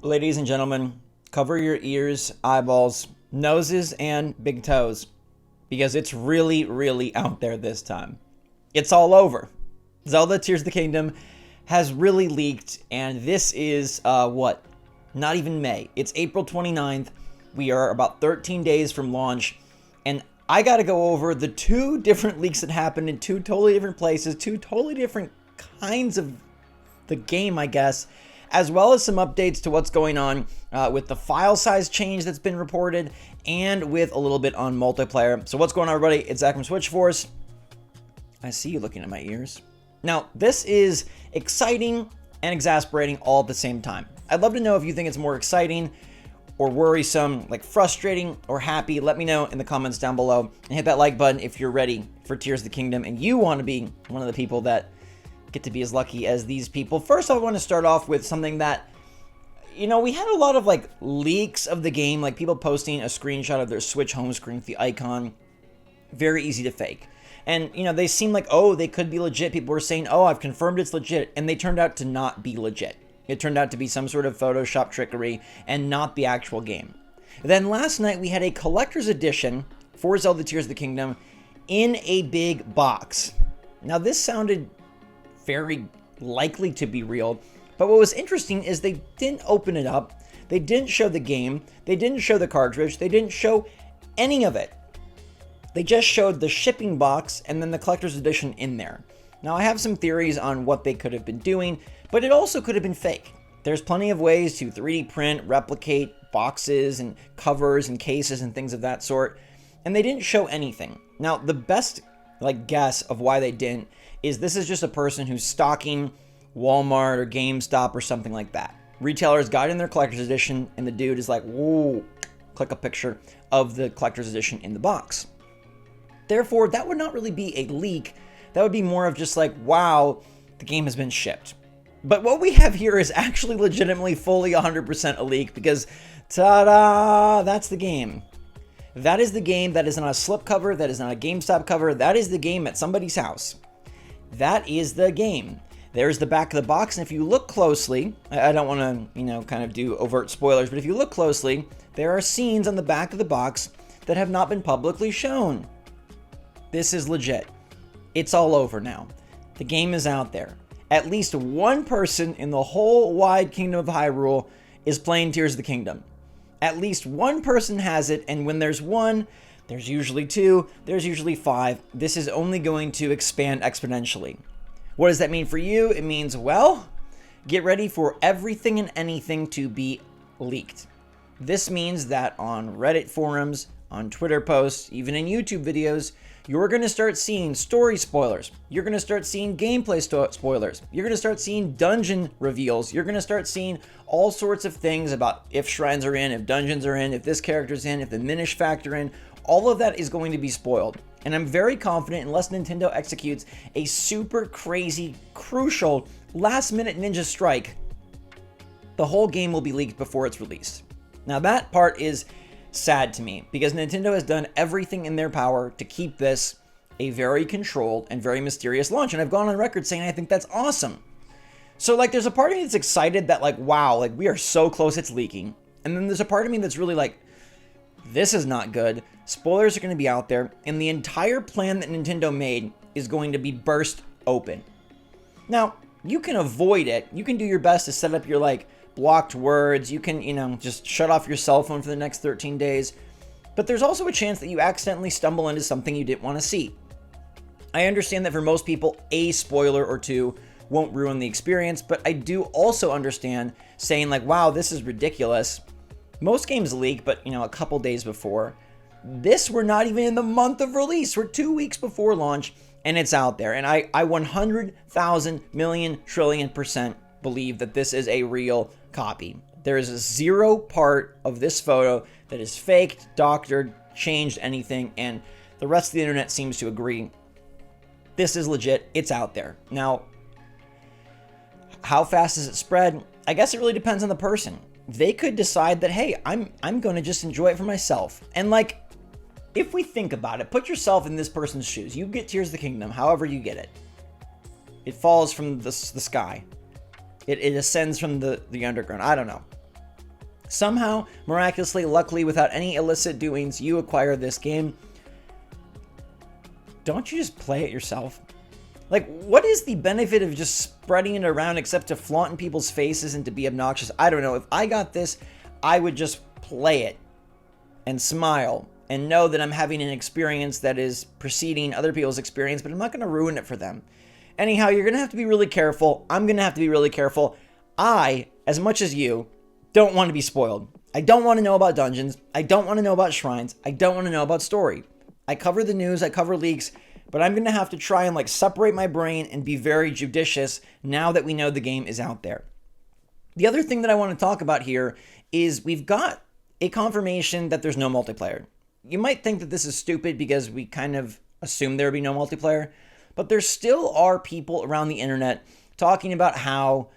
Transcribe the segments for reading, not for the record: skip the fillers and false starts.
Ladies and gentlemen, cover your ears, eyeballs, noses, and big toes, because it's really, really out there this time. It's all over. Zelda Tears of the Kingdom has really leaked, and this is, what? Not even May. It's April 29th. We are about 13 days from launch, and I gotta go over the two different leaks that happened in two totally different places, two totally different kinds of the game, I guess, as well as some updates to what's going on with the file size change that's been reported, and with a little bit on multiplayer. So what's going on, everybody? It's Zach from SwitchForce. I see you looking at my ears. Now, this is exciting and exasperating all at the same time. I'd love to know if you think it's more exciting or worrisome, like frustrating or happy. Let me know in the comments down below, and hit that like button if you're ready for Tears of the Kingdom and you want to be one of the people that get to be as lucky as these people. First, I want to start off with something that, we had a lot of like leaks of the game, like people posting a screenshot of their Switch home screen with the icon. Very easy to fake. And, they seem like, oh, they could be legit. People were saying, oh, I've confirmed it's legit. And they turned out to not be legit. It turned out to be some sort of Photoshop trickery and not the actual game. Then last night, we had a collector's edition for Zelda Tears of the Kingdom in a big box. Now, this sounded very likely to be real, but what was interesting is they didn't open it up, they didn't show the game, they didn't show the cartridge, they didn't show any of it. They just showed the shipping box and then the collector's edition in there. Now, I have some theories on what they could have been doing, but it also could have been fake. There's plenty of ways to 3D print, replicate boxes and covers and cases and things of that sort, and they didn't show anything. Now, the best guess of why they didn't is this is just a person who's stocking Walmart or GameStop or something like that. Retailers got in their collector's edition, and the dude is like, whoa, click a picture of the collector's edition in the box. Therefore, that would not really be a leak. That would be more of just like, wow, the game has been shipped. But what we have here is actually legitimately fully 100% a leak, because ta-da, that's the game. That is the game. That is not a slipcover. That is not a GameStop cover. That is the game at somebody's house. That is the game. There's the back of the box, and if you look closely, I don't want to, kind of do overt spoilers, but if you look closely, there are scenes on the back of the box that have not been publicly shown. This is legit. It's all over now. The game is out there. At least one person in the whole wide Kingdom of Hyrule is playing Tears of the Kingdom. At least one person has it, and when there's one, there's usually two, there's usually five. This is only going to expand exponentially. What does that mean for you? It means, well, get ready for everything and anything to be leaked. This means that on Reddit forums, on Twitter posts, even in YouTube videos, you're going to start seeing story spoilers. You're going to start seeing gameplay spoilers. You're going to start seeing dungeon reveals. You're going to start seeing all sorts of things about if shrines are in, if dungeons are in, if this character's in, if the Minish factor in. All of that is going to be spoiled. And I'm very confident, unless Nintendo executes a super crazy, crucial, last-minute ninja strike, the whole game will be leaked before it's released. Now, that part is sad to me, because Nintendo has done everything in their power to keep this a very controlled and very mysterious launch, and I've gone on record saying I think that's awesome. So, there's a part of me that's excited that, wow, we are so close it's leaking. And then there's a part of me that's really this is not good. Spoilers are going to be out there, and the entire plan that Nintendo made is going to be burst open. Now, you can avoid it. You can do your best to set up your, blocked words. You can, just shut off your cell phone for the next 13 days. But there's also a chance that you accidentally stumble into something you didn't want to see. I understand that for most people, a spoiler or two won't ruin the experience, but I do also understand saying, wow, this is ridiculous. Most games leak, but, a couple days before. This, we're not even in the month of release. We're 2 weeks before launch, and it's out there. And I 100,000 million trillion % believe that this is a real copy. There is zero part of this photo that is faked, doctored, changed anything, and the rest of the internet seems to agree. This is legit. It's out there. Now, how fast does it spread? I guess it really depends on the person. They could decide that, hey, I'm going to just enjoy it for myself. And if we think about it, put yourself in this person's shoes. You get Tears of the Kingdom, however you get it. It falls from the sky. It ascends from the underground. I don't know. Somehow, miraculously, luckily, without any illicit doings, you acquire this game. Don't you just play it yourself? Like, what is the benefit of just spreading it around except to flaunt in people's faces and to be obnoxious? I don't know. If I got this, I would just play it and smile and know that I'm having an experience that is preceding other people's experience, but I'm not going to ruin it for them. Anyhow, you're going to have to be really careful. I'm going to have to be really careful. I, as much as you, don't want to be spoiled. I don't want to know about dungeons. I don't want to know about shrines. I don't want to know about story. I cover the news. I cover leaks. But I'm going to have to try and separate my brain and be very judicious now that we know the game is out there. The other thing that I want to talk about here is we've got a confirmation that there's no multiplayer. You might think that this is stupid because we kind of assume there would be no multiplayer, but there still are people around the internet talking about how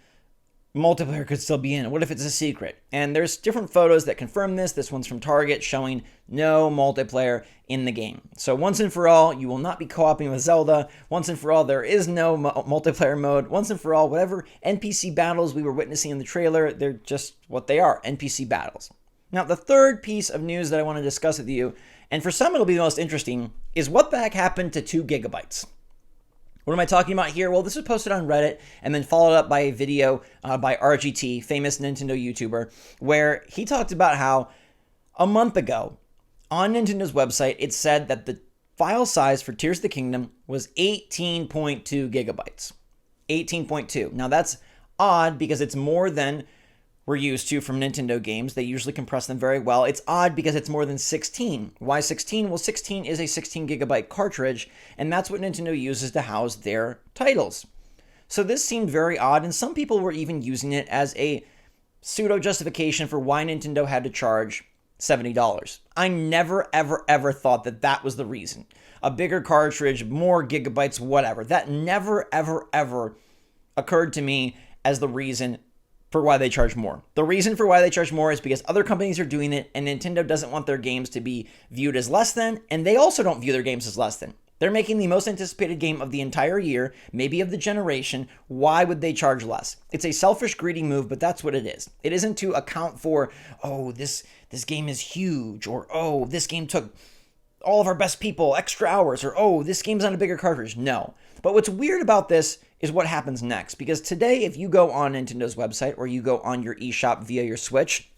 multiplayer could still be in. What if it's a secret? And there's different photos that confirm this. This one's from Target showing no multiplayer in the game. So once and for all, you will not be co-oping with Zelda. Once and for all, there is no multiplayer mode. Once and for all, whatever NPC battles we were witnessing in the trailer, they're just what they are, NPC battles. Now, the third piece of news that I want to discuss with you, and for some it'll be the most interesting, is what the heck happened to 2 gigabytes? What am I talking about here? Well, this was posted on Reddit and then followed up by a video by RGT, famous Nintendo YouTuber, where he talked about how a month ago on Nintendo's website, it said that the file size for Tears of the Kingdom was 18.2 gigabytes. 18.2. Now, that's odd because it's more than we're used to from Nintendo games. They usually compress them very well. It's odd because it's more than 16. Why 16? Well, 16 is a 16 gigabyte cartridge, and that's what Nintendo uses to house their titles. So this seemed very odd, and some people were even using it as a pseudo justification for why Nintendo had to charge $70. I never, ever, ever thought that that was the reason. A bigger cartridge, more gigabytes, whatever. That never, ever, ever occurred to me as the reason for why they charge more. The reason for why they charge more is because other companies are doing it, and Nintendo doesn't want their games to be viewed as less than, and they also don't view their games as less than. They're making the most anticipated game of the entire year, maybe of the generation. Why would they charge less? It's a selfish, greedy move, but that's what it is. It isn't to account for, oh, this game is huge, or oh, this game took all of our best people extra hours, or oh, this game's on a bigger cartridge. No. But what's weird about this is what happens next. Because today, if you go on Nintendo's website or you go on your eShop via your Switch,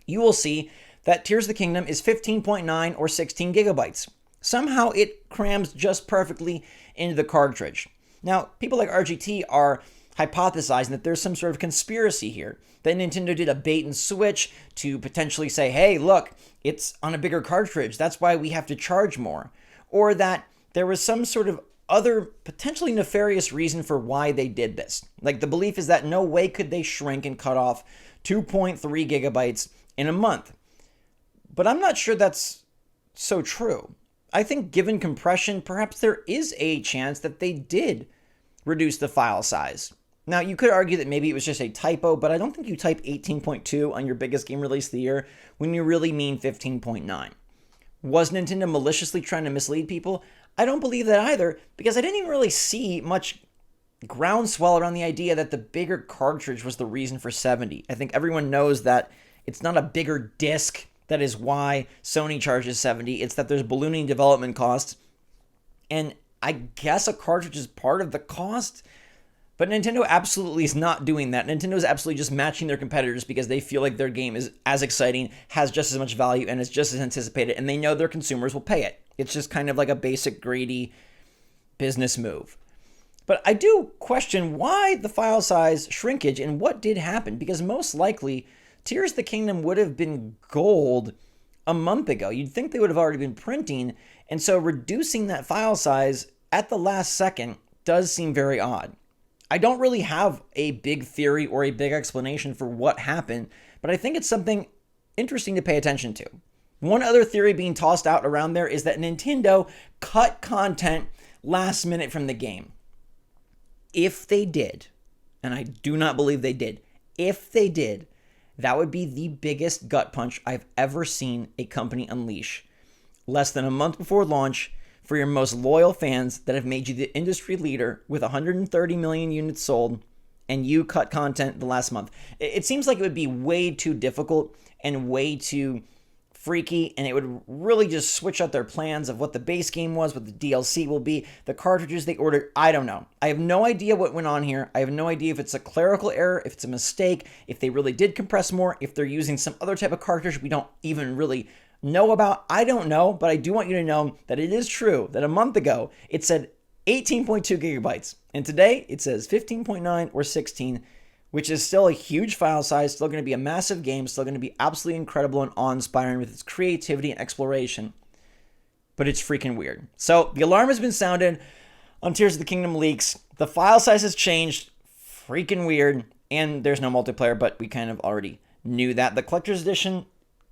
you will see that Tears of the Kingdom is 15.9 or 16 gigabytes. Somehow it crams just perfectly into the cartridge. Now, people like RGT are hypothesizing that there's some sort of conspiracy here, that Nintendo did a bait and switch to potentially say, hey, look, it's on a bigger cartridge, that's why we have to charge more. Or that there was some sort of other potentially nefarious reason for why they did this. Like, the belief is that no way could they shrink and cut off 2.3 gigabytes in a month. But I'm not sure that's so true. I think given compression, perhaps there is a chance that they did reduce the file size. Now, you could argue that maybe it was just a typo, but I don't think you type 18.2 on your biggest game release of the year when you really mean 15.9. Was Nintendo maliciously trying to mislead people? I don't believe that either, because I didn't even really see much groundswell around the idea that the bigger cartridge was the reason for 70. I think everyone knows that it's not a bigger disc that is why Sony charges 70. It's that there's ballooning development costs, and I guess a cartridge is part of the cost. But Nintendo absolutely is not doing that. Nintendo is absolutely just matching their competitors because they feel like their game is as exciting, has just as much value, and is just as anticipated, and they know their consumers will pay it. It's just kind of like a basic greedy business move. But I do question why the file size shrinkage and what did happen, because most likely Tears of the Kingdom would have been gold a month ago. You'd think they would have already been printing, and so reducing that file size at the last second does seem very odd. I don't really have a big theory or a big explanation for what happened, but I think it's something interesting to pay attention to. One other theory being tossed out around there is that Nintendo cut content last minute from the game. If they did, and I do not believe they did, if they did, that would be the biggest gut punch I've ever seen a company unleash. Less than a month before launch, for your most loyal fans that have made you the industry leader with 130 million units sold, and you cut content the last month. It seems like it would be way too difficult and way too freaky, and it would really just switch up their plans of what the base game was, what the DLC will be, the cartridges they ordered. I don't know. I have no idea what went on here. I have no idea if it's a clerical error, if it's a mistake, if they really did compress more, if they're using some other type of cartridge we don't even really know about. I don't know, but I do want you to know that it is true that a month ago it said 18.2 gigabytes, and today it says 15.9 or 16, which is still a huge file size, still going to be a massive game, still going to be absolutely incredible and awe-inspiring with its creativity and exploration. But it's freaking weird. So the alarm has been sounded on Tears of the Kingdom leaks. The file size has changed. Freaking weird. And there's no multiplayer, but we kind of already knew that. The Collector's Edition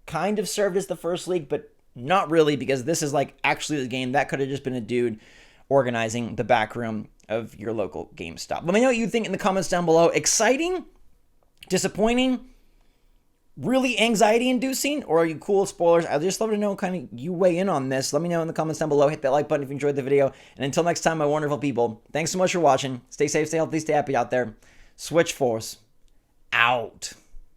kind of served as the first leak, but not really, because this is like actually the game. That could have just been a dude organizing the back room of your local GameStop. Let me know what you think in the comments down below. Exciting? Disappointing? Really anxiety-inducing? Or are you cool with spoilers? I'd just love to know kind of you weigh in on this. Let me know in the comments down below. Hit that like button if you enjoyed the video. And until next time, my wonderful people, thanks so much for watching. Stay safe, stay healthy, stay happy out there. SwitchForce out.